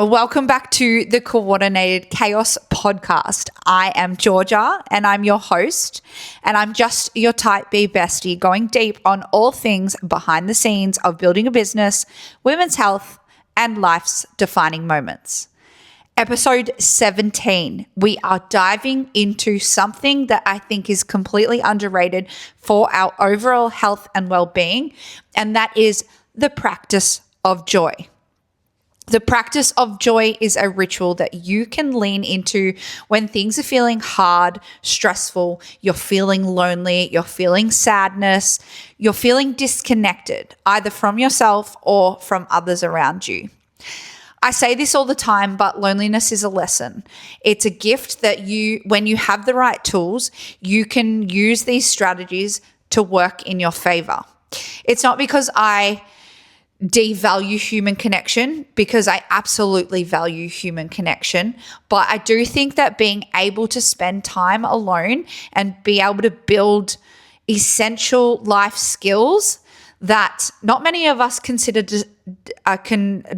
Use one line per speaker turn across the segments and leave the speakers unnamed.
Welcome back to the Coordinated Chaos podcast. I am Georgia and I'm your host, and I'm just your type B bestie going deep on all things behind the scenes of building a business, women's health, and life's defining moments. Episode 17, we are diving into something that I think is completely underrated for our overall health and well-being, and that is the practice of joy. The practice of joy is a ritual that you can lean into when things are feeling hard, stressful, you're feeling lonely, you're feeling sadness, you're feeling disconnected, either from yourself or from others around you. I say this all the time, but loneliness is a lesson. It's a gift that when you have the right tools, you can use these strategies to work in your favor. It's not because I devalue human connection, because I absolutely value human connection. But I do think that being able to spend time alone and be able to build essential life skills that not many of us consider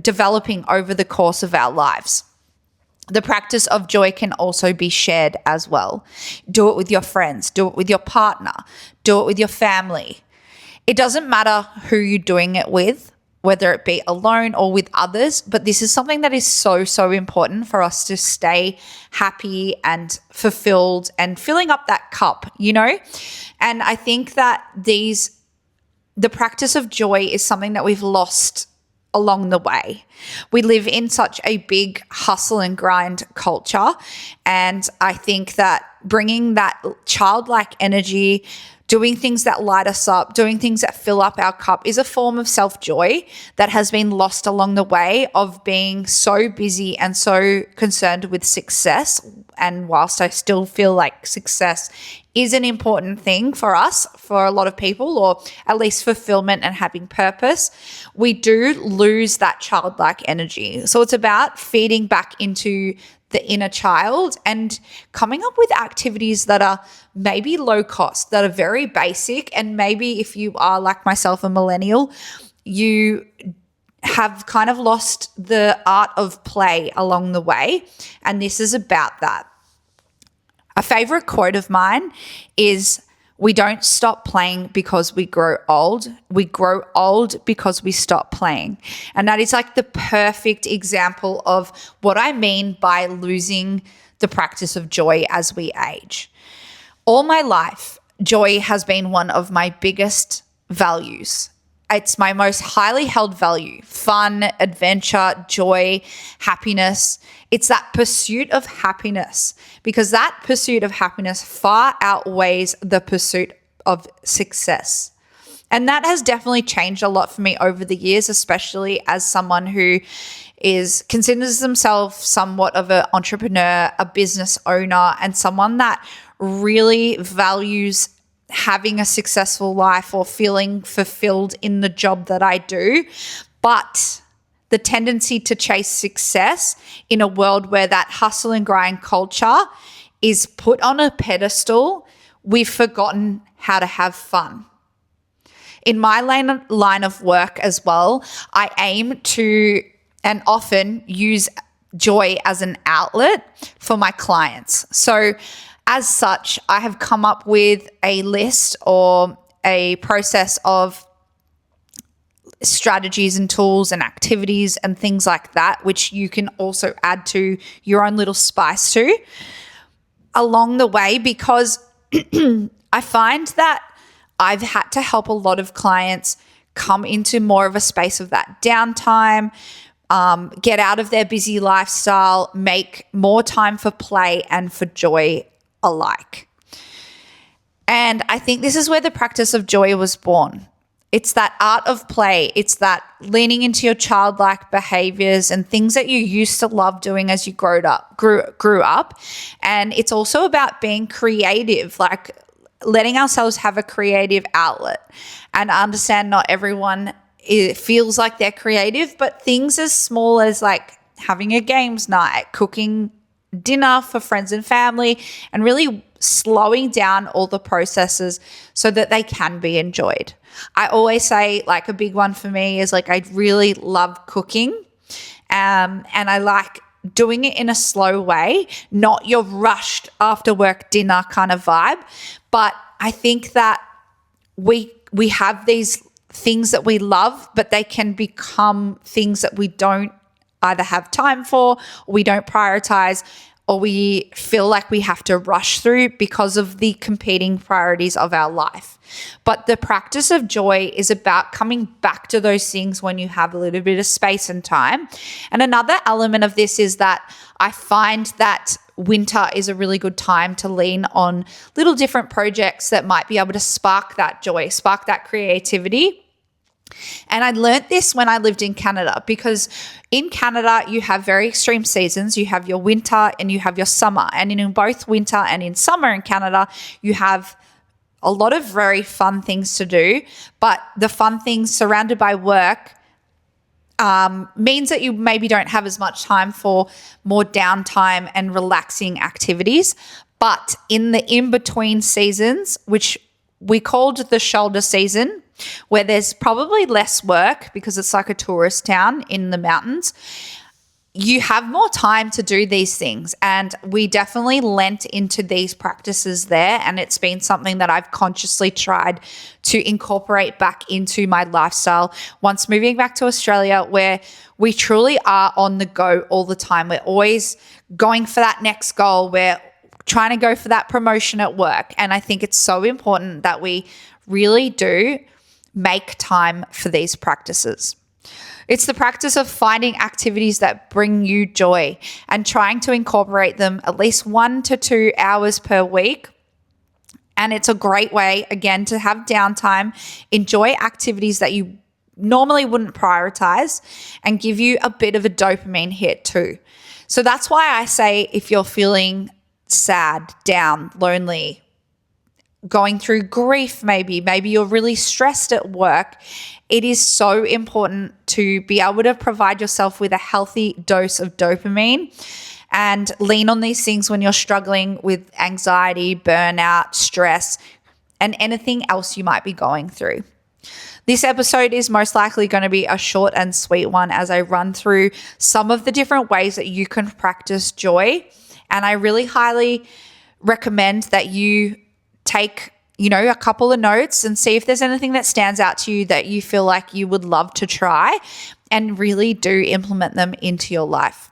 developing over the course of our lives. The practice of joy can also be shared as well. Do it with your friends, do it with your partner, do it with your family. It doesn't matter who you're doing it with, whether it be alone or with others, but this is something that is so important for us to stay happy and fulfilled and filling up that cup, And I think that the practice of joy is something that we've lost along the way. We live in such a big hustle and grind culture, and I think that bringing that childlike energy, doing things that light us up, doing things that fill up our cup is a form of self-joy that has been lost along the way of being so busy and so concerned with success. And whilst I still feel like success is an important thing for us, for a lot of people, or at least fulfillment and having purpose, we do lose that childlike energy. So it's about feeding back into the inner child and coming up with activities that are maybe low cost, that are very basic. And maybe if you are like myself, a millennial, you have kind of lost the art of play along the way. And this is about that. A favorite quote of mine is, "We don't stop playing because we grow old. We grow old because we stop playing." And that is like the perfect example of what I mean by losing the practice of joy as we age. All my life, joy has been one of my biggest values. It's my most highly held value: fun, adventure, joy, happiness. It's that pursuit of happiness, because that pursuit of happiness far outweighs the pursuit of success. And that has definitely changed a lot for me over the years, especially as someone who considers themselves somewhat of an entrepreneur, a business owner, and someone that really values having a successful life or feeling fulfilled in the job that I do. But the tendency to chase success in a world where that hustle and grind culture is put on a pedestal, we've forgotten how to have fun. In my line of work as well, I aim to and often use joy as an outlet for my clients. So as such, I have come up with a list or a process of strategies and tools and activities and things like that, which you can also add to your own little spice to along the way, because I find that I've had to help a lot of clients come into more of a space of that downtime, get out of their busy lifestyle, make more time for play and for joy alike. And I think this is where the practice of joy was born. It's that art of play. It's that leaning into your childlike behaviors and things that you used to love doing as you grew up. And it's also about being creative, like letting ourselves have a creative outlet. And I understand not everyone feels like they're creative, but things as small as like having a games night, cooking dinner for friends and family, and really slowing down all the processes so that they can be enjoyed. I always say, like, a big one for me is like I really love cooking, And I like doing it in a slow way, not your rushed after work dinner kind of vibe. But I think that we have these things that we love, but they can become things that we don't either have time for, or we don't prioritize, or we feel like we have to rush through because of the competing priorities of our life. But the practice of joy is about coming back to those things when you have a little bit of space and time. And another element of this is that I find that winter is a really good time to lean on little different projects that might be able to spark that joy, spark that creativity. And I learned this when I lived in Canada, because in Canada, you have very extreme seasons. You have your winter and you have your summer. And in both winter and in summer in Canada, you have a lot of very fun things to do. But the fun things surrounded by work means that you maybe don't have as much time for more downtime and relaxing activities. But in the in-between seasons, which we called the shoulder season, where there's probably less work because it's like a tourist town in the mountains, you have more time to do these things. And we definitely lent into these practices there. And it's been something that I've consciously tried to incorporate back into my lifestyle once moving back to Australia, where we truly are on the go all the time. We're always going for that next goal. We're trying to go for that promotion at work. And I think it's so important that we really do make time for these practices. It's the practice of finding activities that bring you joy and trying to incorporate them at least 1 to 2 hours per week. And it's a great way, again, to have downtime, enjoy activities that you normally wouldn't prioritize, and give you a bit of a dopamine hit too. So that's why I say, if you're feeling sad, down, lonely, going through grief, maybe you're really stressed at work, it is so important to be able to provide yourself with a healthy dose of dopamine and lean on these things when you're struggling with anxiety, burnout, stress, and anything else you might be going through. This episode is most likely going to be a short and sweet one as I run through some of the different ways that you can practice joy. And I really highly recommend that you take, a couple of notes and see if there's anything that stands out to you that you feel like you would love to try, and really do implement them into your life.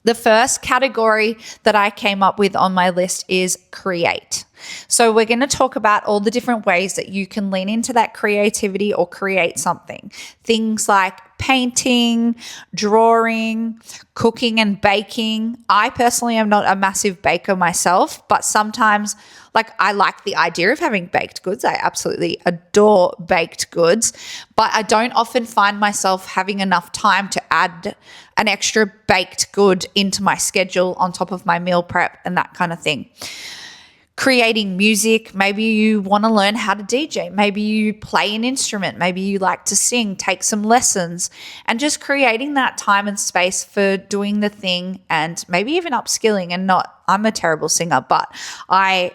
The first category that I came up with on my list is create. So we're going to talk about all the different ways that you can lean into that creativity or create something. Things like painting, drawing, cooking and baking. I personally am not a massive baker myself, but sometimes I like the idea of having baked goods. I absolutely adore baked goods, but I don't often find myself having enough time to add an extra baked good into my schedule on top of my meal prep and that kind of thing. Creating music, maybe you want to learn how to DJ, maybe you play an instrument, maybe you like to sing, take some lessons, and just creating that time and space for doing the thing, and maybe even upskilling. I'm a terrible singer, but I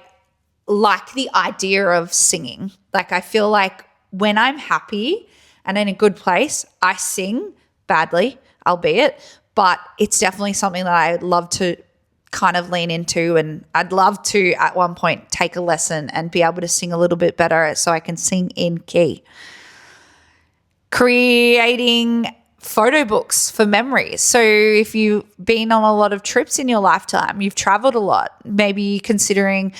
like the idea of singing. I feel like when I'm happy and in a good place, I sing badly, albeit, but it's definitely something that I love to kind of lean into, and I'd love to at one point take a lesson and be able to sing a little bit better so I can sing in key. Creating photo books for memories. So if you've been on a lot of trips in your lifetime, you've traveled a lot, maybe considering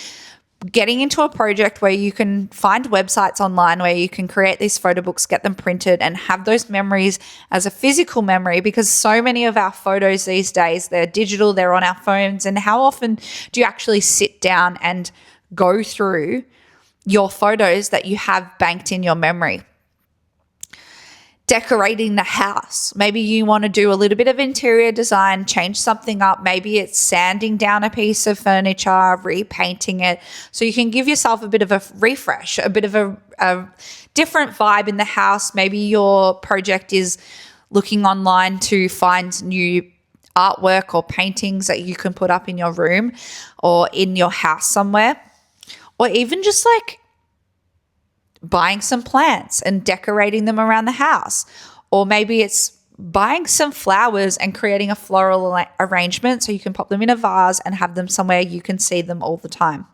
getting into a project where you can find websites online where you can create these photo books, get them printed, and have those memories as a physical memory, because so many of our photos these days, they're digital, they're on our phones. And how often do you actually sit down and go through your photos that you have banked in your memory? Decorating the house. Maybe you want to do a little bit of interior design, change something up. Maybe it's sanding down a piece of furniture, repainting it. So you can give yourself a bit of a refresh, a bit of a different vibe in the house. Maybe your project is looking online to find new artwork or paintings that you can put up in your room or in your house somewhere. Or even just buying some plants and decorating them around the house. Or maybe it's buying some flowers and creating a floral arrangement so you can pop them in a vase and have them somewhere you can see them all the time.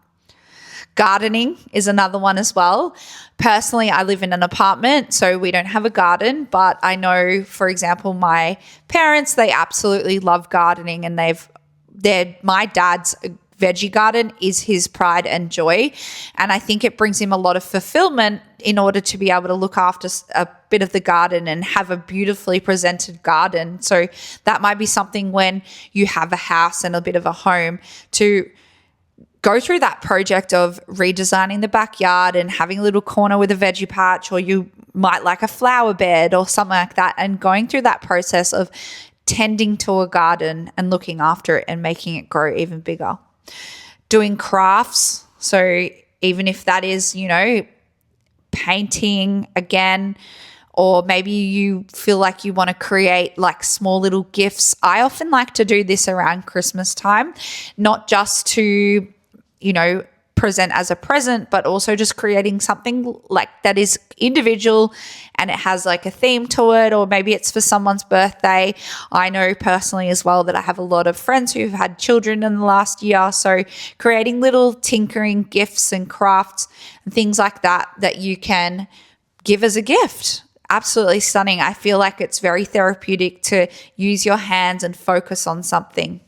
Gardening is another one as well. Personally, I live in an apartment, so we don't have a garden, but I know, for example, my parents, they absolutely love gardening, and my dad's veggie garden is his pride and joy. And I think it brings him a lot of fulfillment in order to be able to look after a bit of the garden and have a beautifully presented garden. So that might be something when you have a house and a bit of a home to go through that project of redesigning the backyard and having a little corner with a veggie patch, or you might like a flower bed or something like that, and going through that process of tending to a garden and looking after it and making it grow even bigger. Doing crafts. So even if that is, painting again, or maybe you feel like you want to create like small little gifts. I often like to do this around Christmas time, not just to, present as a present, but also just creating something like that is individual and it has like a theme to it, or maybe it's for someone's birthday. I know personally as well that I have a lot of friends who've had children in the last year, so creating little tinkering gifts and crafts and things like that you can give as a gift. Absolutely stunning. I feel like it's very therapeutic to use your hands and focus on something.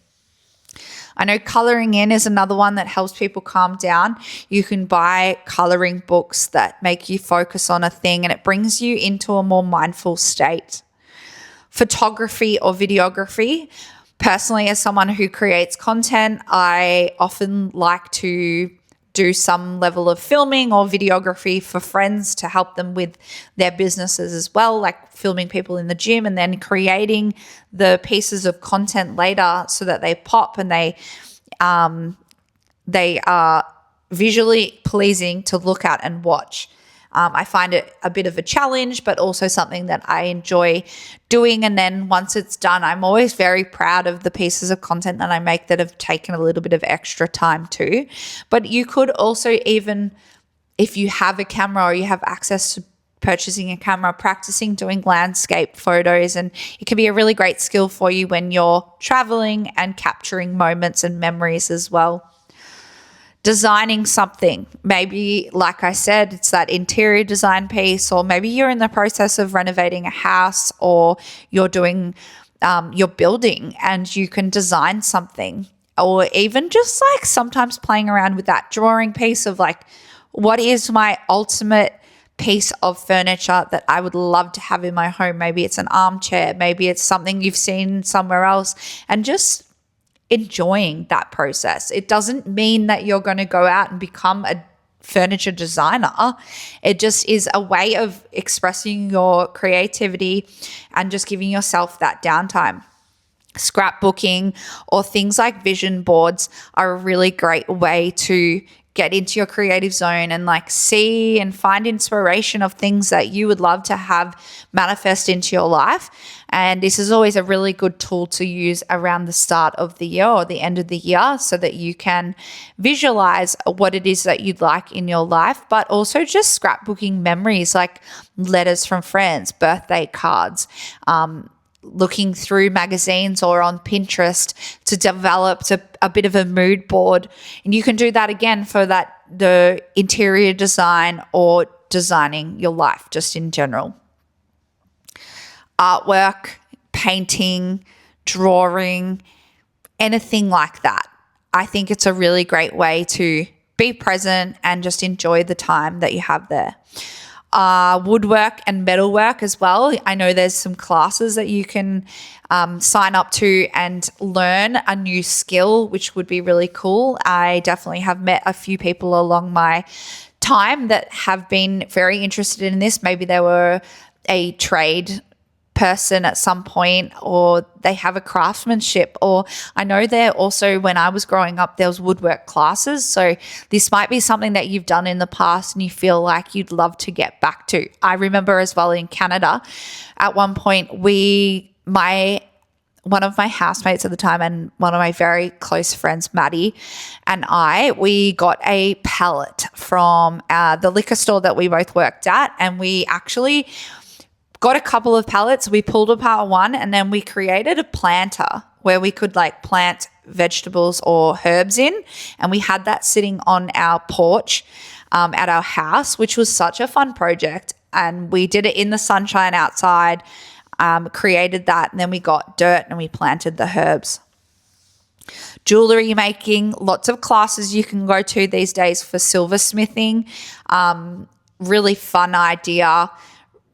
I know coloring in is another one that helps people calm down. You can buy coloring books that make you focus on a thing and it brings you into a more mindful state. Photography or videography. Personally, as someone who creates content, I often like to do some level of filming or videography for friends to help them with their businesses as well, like filming people in the gym and then creating the pieces of content later so that they pop and they are visually pleasing to look at and watch. I find it a bit of a challenge, but also something that I enjoy doing. And then once it's done, I'm always very proud of the pieces of content that I make that have taken a little bit of extra time too. But you could also, even if you have a camera or you have access to purchasing a camera, practicing doing landscape photos, and it can be a really great skill for you when you're traveling and capturing moments and memories as well. Designing something, maybe like I said, it's that interior design piece, or maybe you're in the process of renovating a house, or you're doing you're building and you can design something, or even just like sometimes playing around with that drawing piece of like, what is my ultimate piece of furniture that I would love to have in my home? Maybe it's an armchair, maybe it's something you've seen somewhere else, and just enjoying that process. It doesn't mean that you're going to go out and become a furniture designer. It just is a way of expressing your creativity and just giving yourself that downtime. Scrapbooking or things like vision boards are a really great way to get into your creative zone and like see and find inspiration of things that you would love to have manifest into your life. And this is always a really good tool to use around the start of the year or the end of the year so that you can visualize what it is that you'd like in your life, but also just scrapbooking memories like letters from friends, birthday cards, looking through magazines or on Pinterest to develop a bit of a mood board. And you can do that again for the interior design or designing your life just in general. Artwork, painting, drawing, anything like that. I think it's a really great way to be present and just enjoy the time that you have there. Woodwork and metalwork as well. I know there's some classes that you can sign up to and learn a new skill, which would be really cool. I definitely have met a few people along my time that have been very interested in this. Maybe they were a trade person at some point, or they have a craftsmanship, or I know there also, when I was growing up, there was woodwork classes. So this might be something that you've done in the past and you feel like you'd love to get back to. I remember as well in Canada, at one point, one of my housemates at the time and one of my very close friends, Maddie, and we got a pallet from the liquor store that we both worked at, and we actually got a couple of pallets. We pulled apart one and then we created a planter where we could like plant vegetables or herbs in. And we had that sitting on our porch at our house, which was such a fun project. And we did it in the sunshine outside, created that. And then we got dirt and we planted the herbs. Jewelry making, lots of classes you can go to these days for silversmithing. Really fun idea.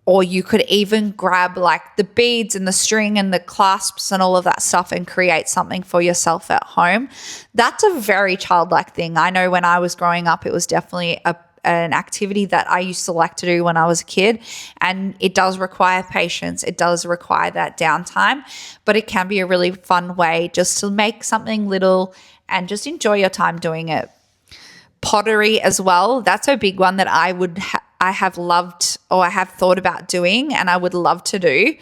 Or you could even grab like the beads and the string and the clasps and all of that stuff and create something for yourself at home. That's a very childlike thing. I know when I was growing up, it was definitely an activity that I used to like to do when I was a kid, and it does require patience. It does require that downtime, but it can be a really fun way just to make something little and just enjoy your time doing it. Pottery as well. That's a big one that I have loved, or I have thought about doing, and I would love to do.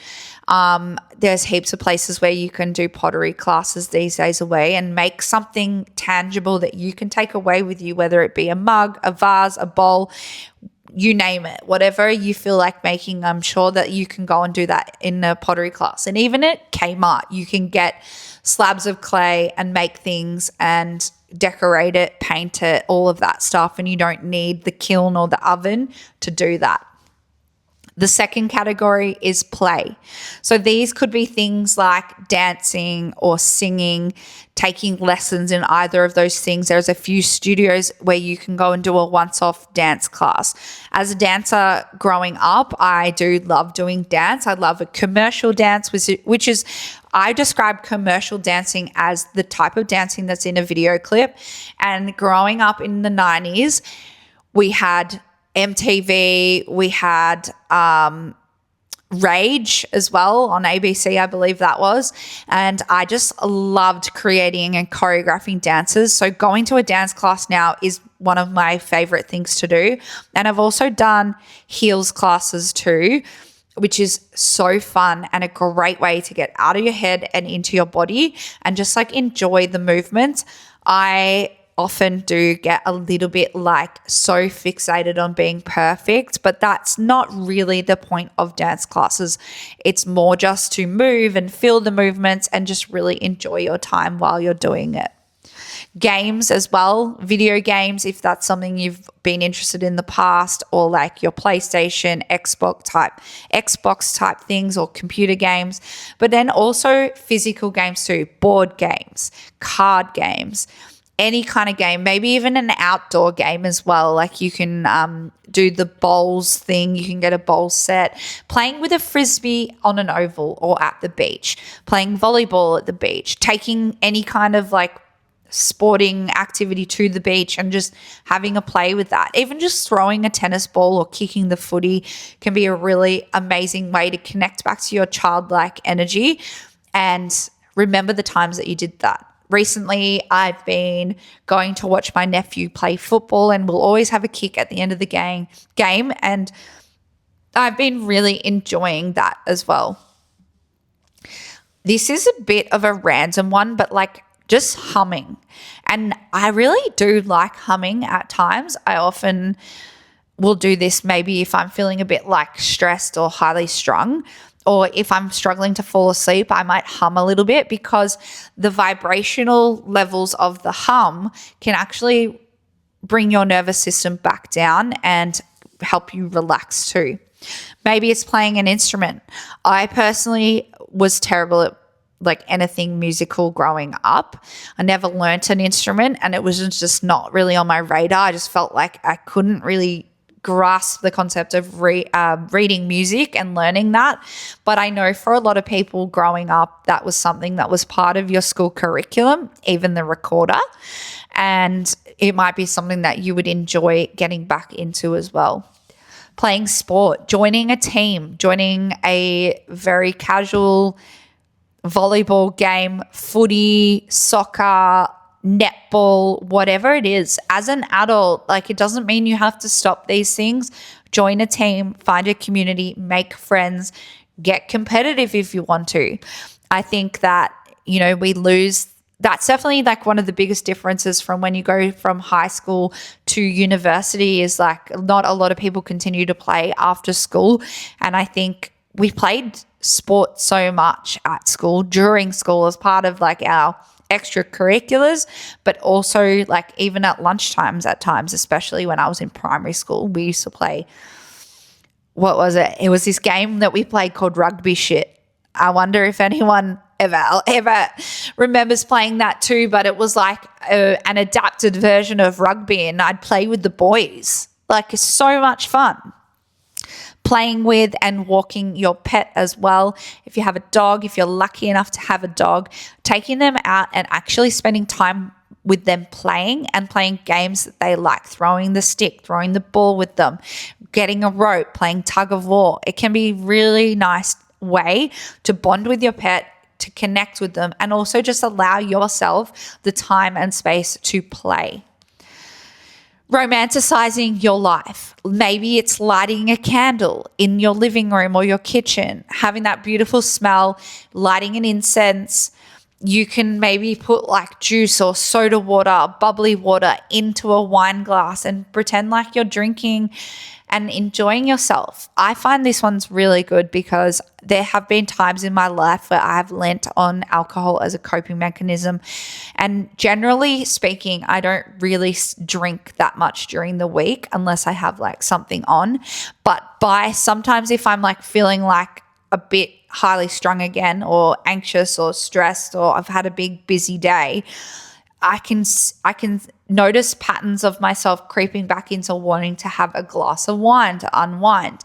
There's heaps of places where you can do pottery classes these days away and make something tangible that you can take away with you, whether it be a mug, a vase, a bowl, you name it, whatever you feel like making. I'm sure that you can go and do that in a pottery class. And even at Kmart, you can get slabs of clay and make things and decorate it, paint it, all of that stuff. And you don't need the kiln or the oven to do that. The second category is play. So these could be things like dancing or singing, taking lessons in either of those things. There's a few studios where you can go and do a once-off dance class. As a dancer growing up, I do love doing dance. I love a commercial dance, which is, I describe commercial dancing as the type of dancing that's in a video clip. And growing up in the 90s, we had MTV, we had Rage as well on ABC, I believe that was. And I just loved creating and choreographing dances. So going to a dance class now is one of my favorite things to do. And I've also done heels classes too, which is so fun and a great way to get out of your head and into your body and just like enjoy the movement. I often do get a little bit like so fixated on being perfect, but that's not really the point of dance classes. It's more just to move and feel the movements and just really enjoy your time while you're doing it. Games as well, video games, if that's something you've been interested in the past, or like your PlayStation, Xbox type things, or computer games, but then also physical games too, board games, card games, any kind of game, maybe even an outdoor game as well. Like you can do the bowls thing. You can get a bowl set, playing with a frisbee on an oval or at the beach, playing volleyball at the beach, taking any kind of like sporting activity to the beach and just having a play with that. Even just throwing a tennis ball or kicking the footy can be a really amazing way to connect back to your childlike energy and remember the times that you did that. Recently, I've been going to watch my nephew play football, and we'll always have a kick at the end of the game, and I've been really enjoying that as well. This is a bit of a random one, but like just humming. And I really do like humming at times. I often will do this maybe if I'm feeling a bit like stressed or highly strung, or if I'm struggling to fall asleep, I might hum a little bit because the vibrational levels of the hum can actually bring your nervous system back down and help you relax too. Maybe it's playing an instrument. I personally was terrible at like anything musical growing up. I never learnt an instrument and it was just not really on my radar. I just felt like I couldn't really grasp the concept of reading music and learning that. But I know for a lot of people growing up, that was something that was part of your school curriculum, even the recorder. And it might be something that you would enjoy getting back into as well. Playing sport, joining a team, joining a very casual volleyball game, footy, soccer, netball, whatever it is. As an adult, like it doesn't mean you have to stop these things. Join a team, find a community, make friends, get competitive if you want to. I think that, you know, we lose. That's definitely like one of the biggest differences from when you go from high school to university is like not a lot of people continue to play after school. And I think we played sport so much at school, during school, as part of like our extracurriculars, but also like even at lunchtimes at times, especially when I was in primary school, we used to play, what was it? It was this game that we played called rugby shit. I wonder if anyone ever remembers playing that too, but it was like an adapted version of rugby, and I'd play with the boys. Like, it's so much fun. Playing with and walking your pet as well. If you have a dog, if you're lucky enough to have a dog, taking them out and actually spending time with them playing games that they like, throwing the stick, throwing the ball with them, getting a rope, playing tug of war. It can be really nice way to bond with your pet, to connect with them, and also just allow yourself the time and space to play. Romanticizing your life. Maybe it's lighting a candle in your living room or your kitchen, having that beautiful smell, lighting an incense. You can maybe put like juice or soda water, bubbly water into a wine glass and pretend like you're drinking and enjoying yourself. I find this one's really good because there have been times in my life where I have lent on alcohol as a coping mechanism. And generally speaking, I don't really drink that much during the week unless I have like something on. But by sometimes if I'm like feeling like a bit highly strung again, or anxious or stressed, or I've had a big busy day, I can notice patterns of myself creeping back into wanting to have a glass of wine to unwind.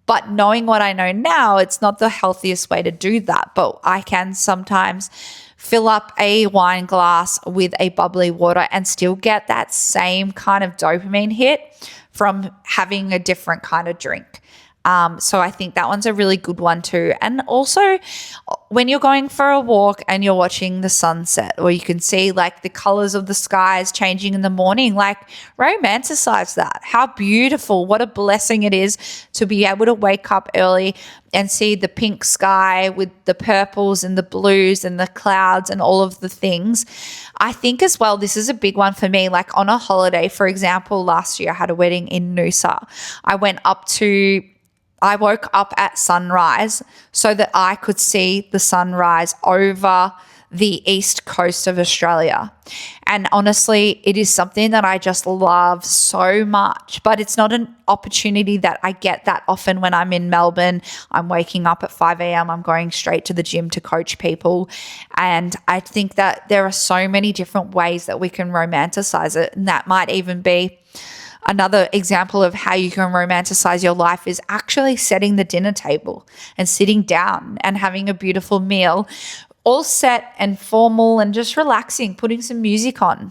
But knowing what I know now, it's not the healthiest way to do that. But I can sometimes fill up a wine glass with a bubbly water and still get that same kind of dopamine hit from having a different kind of drink. So I think that one's a really good one too. And also when you're going for a walk and you're watching the sunset, or you can see like the colors of the skies changing in the morning, like romanticize that. How beautiful, what a blessing it is to be able to wake up early and see the pink sky with the purples and the blues and the clouds and all of the things. I think as well, this is a big one for me. Like on a holiday, for example, last year I had a wedding in Noosa. I woke up at sunrise so that I could see the sunrise over the east coast of Australia. And honestly, it is something that I just love so much, but it's not an opportunity that I get that often when I'm in Melbourne. I'm waking up at 5 a.m. I'm going straight to the gym to coach people. And I think that there are so many different ways that we can romanticize it. And that might even be another example of how you can romanticize your life is actually setting the dinner table and sitting down and having a beautiful meal, all set and formal and just relaxing, putting some music on.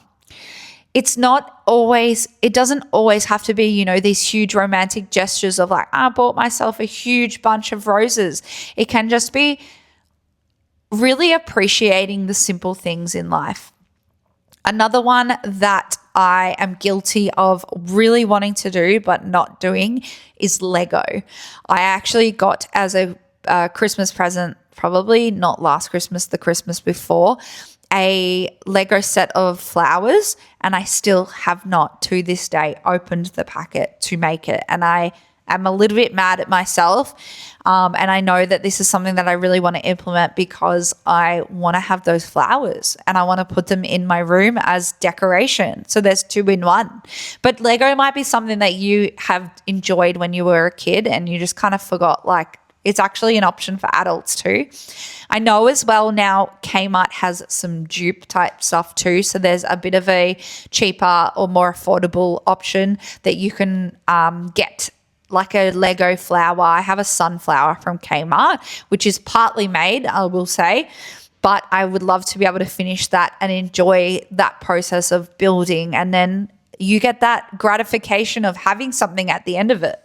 It doesn't always have to be, these huge romantic gestures of like, I bought myself a huge bunch of roses. It can just be really appreciating the simple things in life. Another one that I am guilty of really wanting to do but not doing is Lego. I actually got as a Christmas present, probably not last Christmas, the Christmas before, a Lego set of flowers, and I still have not to this day opened the packet to make it. And I am a little bit mad at myself. And I know that this is something that I really want to implement because I want to have those flowers and I want to put them in my room as decoration. So there's 2 in 1. But Lego might be something that you have enjoyed when you were a kid and you just kind of forgot, like, it's actually an option for adults too. I know as well now Kmart has some dupe type stuff too. So there's a bit of a cheaper or more affordable option that you can get, like a Lego flower. I have a sunflower from Kmart, which is partly made, I will say, but I would love to be able to finish that and enjoy that process of building. And then you get that gratification of having something at the end of it.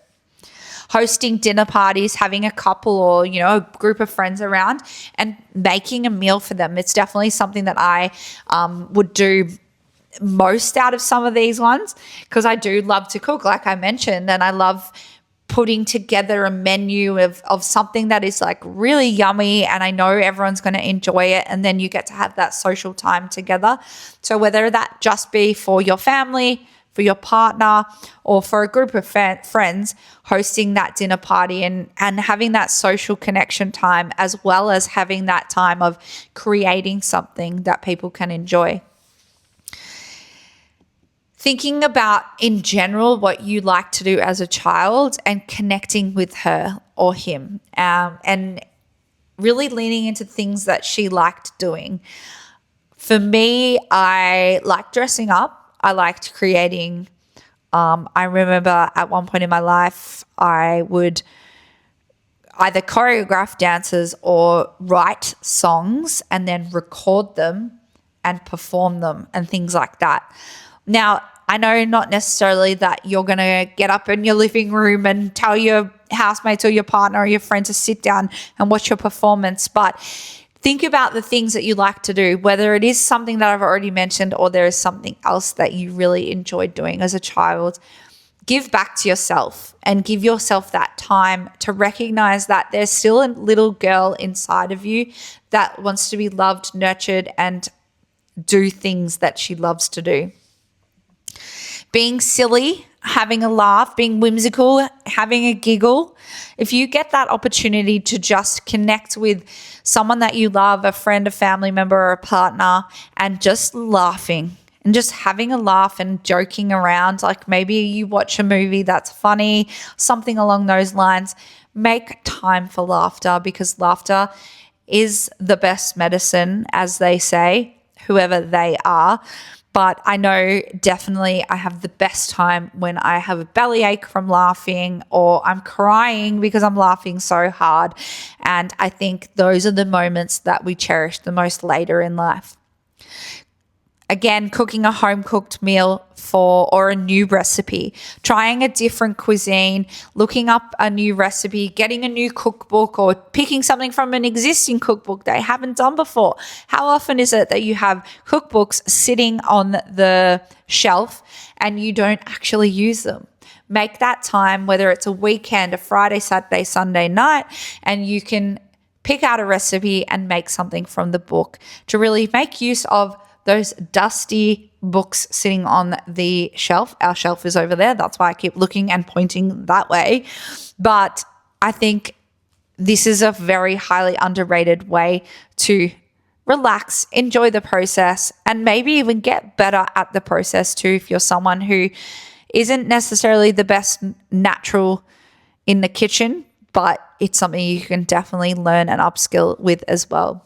Hosting dinner parties, having a couple or, a group of friends around and making a meal for them. It's definitely something that I would do most out of some of these ones because I do love to cook, like I mentioned, and I love putting together a menu of something that is like really yummy and I know everyone's going to enjoy it, and then you get to have that social time together. So whether that just be for your family, for your partner, or for a group of friends, hosting that dinner party and having that social connection time, as well as having that time of creating something that people can enjoy. Thinking about, in general, what you like to do as a child and connecting with her or him, and really leaning into things that she liked doing. For me, I liked dressing up. I liked creating. I remember at one point in my life, I would either choreograph dances or write songs and then record them and perform them and things like that. Now, I know not necessarily that you're going to get up in your living room and tell your housemates or your partner or your friend to sit down and watch your performance, but think about the things that you like to do, whether it is something that I've already mentioned or there is something else that you really enjoyed doing as a child. Give back to yourself and give yourself that time to recognize that there's still a little girl inside of you that wants to be loved, nurtured, and do things that she loves to do. Being silly, having a laugh, being whimsical, having a giggle. If you get that opportunity to just connect with someone that you love, a friend, a family member, or a partner, and just laughing and just having a laugh and joking around, like maybe you watch a movie that's funny, something along those lines, make time for laughter, because laughter is the best medicine, as they say, whoever they are. But I know definitely I have the best time when I have a bellyache from laughing, or I'm crying because I'm laughing so hard. And I think those are the moments that we cherish the most later in life. Again, cooking a home-cooked meal or a new recipe, trying a different cuisine, looking up a new recipe, getting a new cookbook, or picking something from an existing cookbook that I haven't done before. How often is it that you have cookbooks sitting on the shelf and you don't actually use them? Make that time, whether it's a weekend, a Friday, Saturday, Sunday night, and you can pick out a recipe and make something from the book to really make use of those dusty books sitting on the shelf. Our shelf is over there. That's why I keep looking and pointing that way. But I think this is a very highly underrated way to relax, enjoy the process, and maybe even get better at the process too if you're someone who isn't necessarily the best natural in the kitchen, but it's something you can definitely learn and upskill with as well.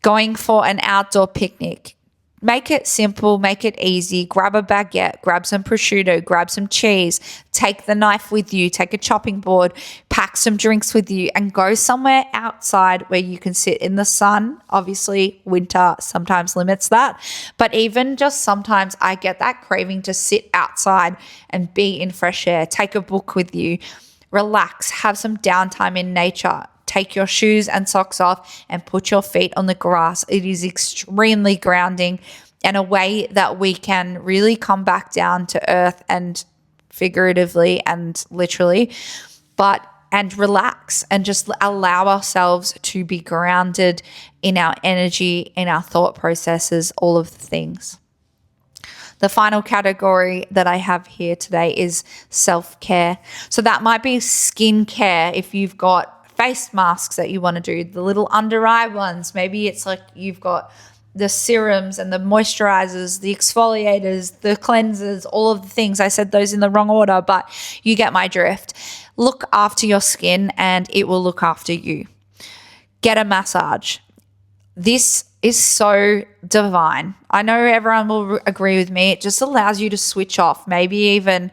Going for an outdoor picnic. Make it simple, make it easy. Grab a baguette, grab some prosciutto, grab some cheese, take the knife with you, take a chopping board, pack some drinks with you, and go somewhere outside where you can sit in the sun. Obviously, winter sometimes limits that, but even just sometimes I get that craving to sit outside and be in fresh air. Take a book with you, relax, have some downtime in nature. Take your shoes and socks off and put your feet on the grass. It is extremely grounding and a way that we can really come back down to earth, and figuratively and literally, and relax and just allow ourselves to be grounded in our energy, in our thought processes, all of the things. The final category that I have here today is self-care. So that might be skincare if you've got face masks that you want to do, the little under eye ones. Maybe it's like you've got the serums and the moisturizers, the exfoliators, the cleansers, all of the things. I said those in the wrong order, but you get my drift. Look after your skin and it will look after you. Get a massage. This is so divine. I know everyone will agree with me. It just allows you to switch off, maybe even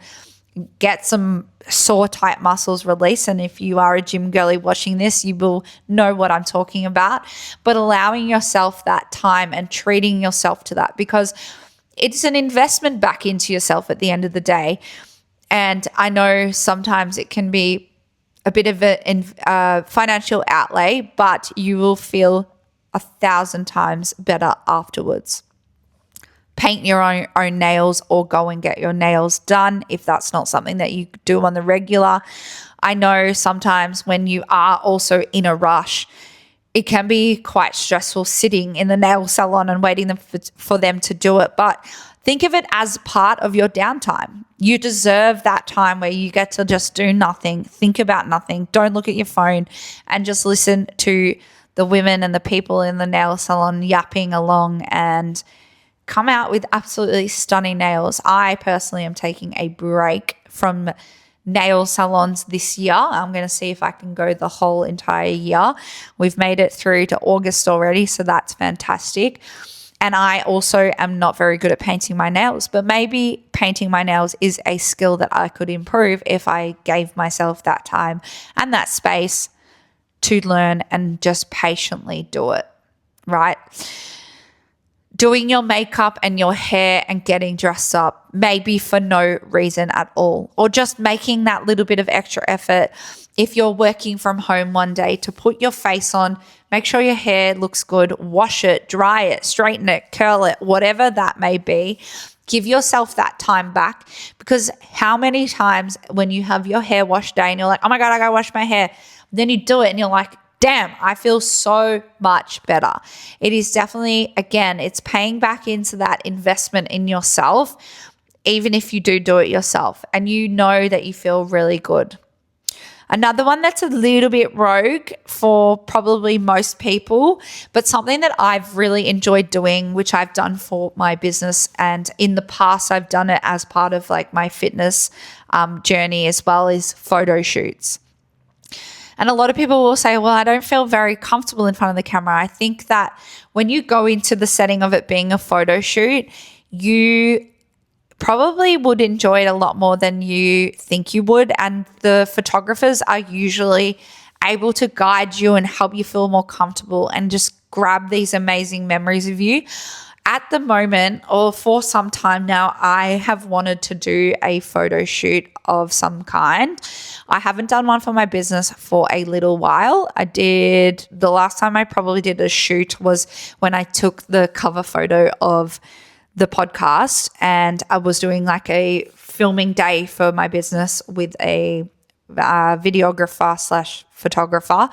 get some sore tight muscles release. And if you are a gym girly watching this, you will know what I'm talking about. But allowing yourself that time and treating yourself to that, because it's an investment back into yourself at the end of the day. And I know sometimes it can be a bit of a financial outlay, but you will feel 1,000 times better afterwards. Paint your own nails or go and get your nails done if that's not something that you do on the regular. I know sometimes when you are also in a rush, it can be quite stressful sitting in the nail salon and waiting for them to do it. But think of it as part of your downtime. You deserve that time where you get to just do nothing, think about nothing, don't look at your phone, and just listen to the women and the people in the nail salon yapping along and come out with absolutely stunning nails. I personally am taking a break from nail salons this year. I'm going to see if I can go the whole entire year. We've made it through to August already, so that's fantastic. And I also am not very good at painting my nails, but maybe painting my nails is a skill that I could improve if I gave myself that time and that space to learn and just patiently do it, right? Doing your makeup and your hair and getting dressed up, maybe for no reason at all, or just making that little bit of extra effort if you're working from home one day to put your face on, make sure your hair looks good, wash it, dry it, straighten it, curl it, whatever that may be. Give yourself that time back, because how many times when you have your hair wash day and you're like, oh my God, I gotta wash my hair. Then you do it and you're like, damn, I feel so much better. It is definitely, again, it's paying back into that investment in yourself, even if you do it yourself and you know that you feel really good. Another one that's a little bit rogue for probably most people, but something that I've really enjoyed doing, which I've done for my business, and in the past I've done it as part of like my fitness journey as well, is photo shoots. And a lot of people will say, well, I don't feel very comfortable in front of the camera. I think that when you go into the setting of it being a photo shoot, you probably would enjoy it a lot more than you think you would. And the photographers are usually able to guide you and help you feel more comfortable and just grab these amazing memories of you. At the moment, or for some time now, I have wanted to do a photo shoot of some kind. I haven't done one for my business for a little while. The last time I probably did a shoot was when I took the cover photo of the podcast, and I was doing like a filming day for my business with a videographer / photographer.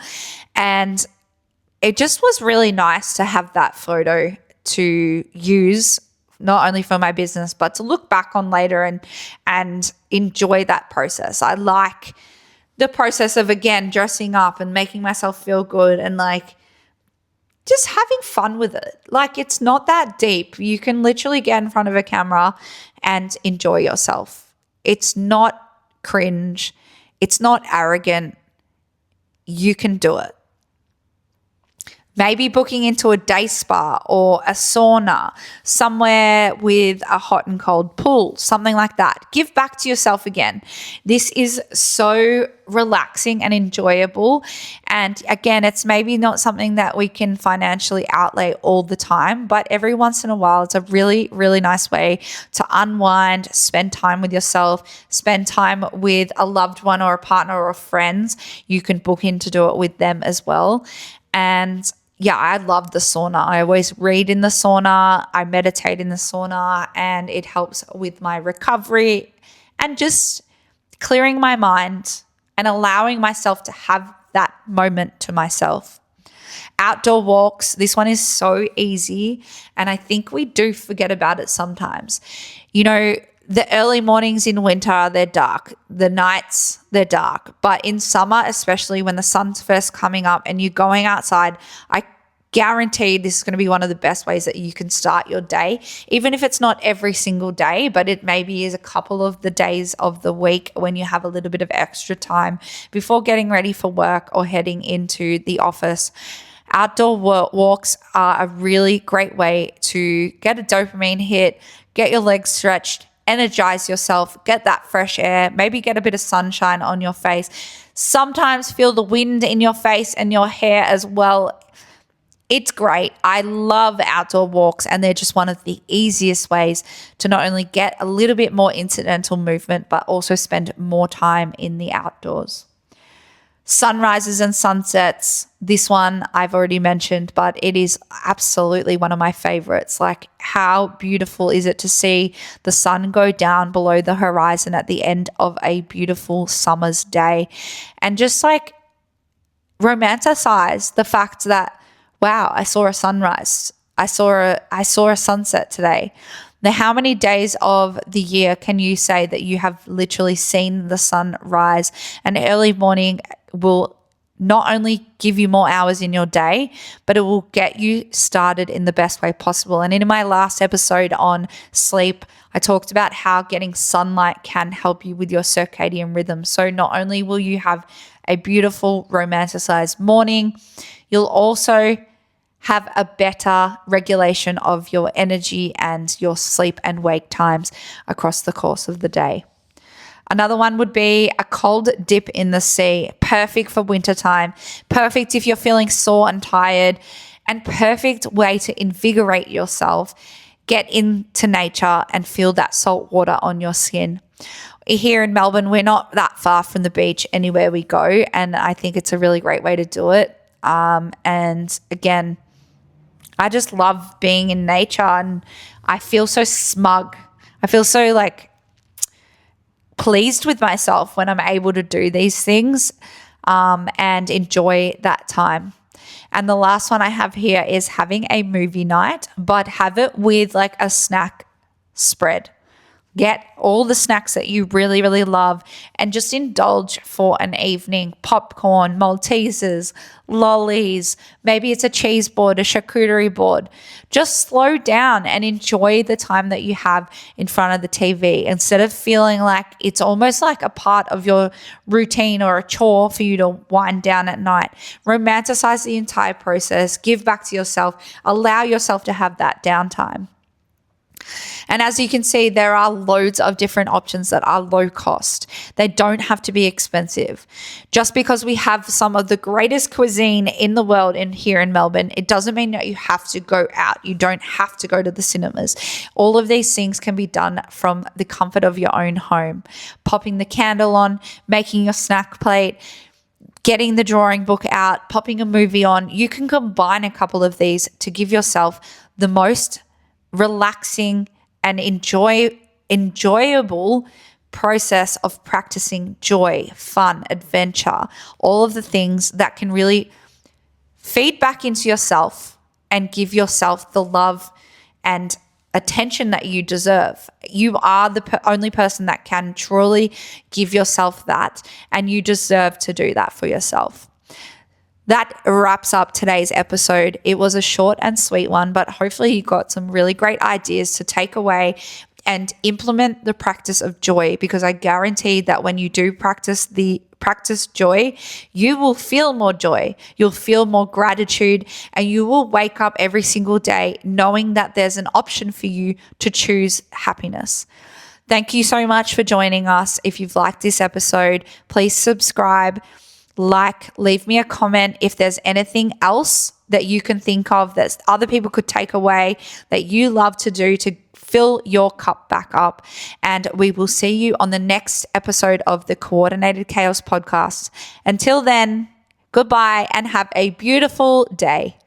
And it just was really nice to have that photo to use, not only for my business, but to look back on later and enjoy that process. I like the process of, again, dressing up and making myself feel good and like just having fun with it. Like, it's not that deep. You can literally get in front of a camera and enjoy yourself. It's not cringe. It's not arrogant. You can do it. Maybe booking into a day spa or a sauna, somewhere with a hot and cold pool, something like that. Give back to yourself again. This is so relaxing and enjoyable. And again, it's maybe not something that we can financially outlay all the time, but every once in a while, it's a really, really nice way to unwind, spend time with yourself, spend time with a loved one or a partner or friends. You can book in to do it with them as well. And yeah, I love the sauna. I always read in the sauna, I meditate in the sauna, and it helps with my recovery and just clearing my mind and allowing myself to have that moment to myself. Outdoor walks, this one is so easy, and I think we do forget about it sometimes. You know, the early mornings in winter, they're dark. The nights, they're dark. But in summer, especially when the sun's first coming up and you're going outside, I guarantee this is going to be one of the best ways that you can start your day, even if it's not every single day, but it maybe is a couple of the days of the week when you have a little bit of extra time before getting ready for work or heading into the office. Outdoor walks are a really great way to get a dopamine hit, get your legs stretched, energize yourself, get that fresh air, maybe get a bit of sunshine on your face. Sometimes feel the wind in your face and your hair as well. It's great. I love outdoor walks, and they're just one of the easiest ways to not only get a little bit more incidental movement, but also spend more time in the outdoors. Sunrises and sunsets. This one I've already mentioned, but it is absolutely one of my favorites. Like, how beautiful is it to see the sun go down below the horizon at the end of a beautiful summer's day? And just like romanticize the fact that, wow, I saw a sunrise. I saw a sunset today. Now, how many days of the year can you say that you have literally seen the sun rise? An early morning will not only give you more hours in your day, but it will get you started in the best way possible. And in my last episode on sleep, I talked about how getting sunlight can help you with your circadian rhythm. So not only will you have a beautiful romanticized morning, you'll also have a better regulation of your energy and your sleep and wake times across the course of the day. Another one would be a cold dip in the sea, perfect for wintertime, perfect if you're feeling sore and tired, and perfect way to invigorate yourself. Get into nature and feel that salt water on your skin. Here in Melbourne, we're not that far from the beach anywhere we go, and I think it's a really great way to do it. And again, I just love being in nature, and I feel so smug. I feel so pleased with myself when I'm able to do these things and enjoy that time. And the last one I have here is having a movie night, but have it with a snack spread. Get all the snacks that you really, really love and just indulge for an evening. Popcorn, Maltesers, lollies, maybe it's a cheese board, a charcuterie board. Just slow down and enjoy the time that you have in front of the TV instead of feeling like it's almost like a part of your routine or a chore for you to wind down at night. Romanticize the entire process, give back to yourself, allow yourself to have that downtime. And as you can see, there are loads of different options that are low cost. They don't have to be expensive. Just because we have some of the greatest cuisine in the world here in Melbourne, it doesn't mean that you have to go out. You don't have to go to the cinemas. All of these things can be done from the comfort of your own home. Popping the candle on, making your snack plate, getting the drawing book out, popping a movie on. You can combine a couple of these to give yourself the most relaxing and enjoyable process of practicing joy, fun, adventure, all of the things that can really feed back into yourself and give yourself the love and attention that you deserve. You are the only person that can truly give yourself that, and you deserve to do that for yourself. That wraps up today's episode. It was a short and sweet one, but hopefully you got some really great ideas to take away and implement the practice of joy, because I guarantee that when you do practice joy, you will feel more joy, you'll feel more gratitude, and you will wake up every single day knowing that there's an option for you to choose happiness. Thank you so much for joining us. If you've liked this episode, please subscribe, leave me a comment if there's anything else that you can think of that other people could take away that you love to do to fill your cup back up. And we will see you on the next episode of the Coordinated Chaos podcast. Until then, goodbye and have a beautiful day.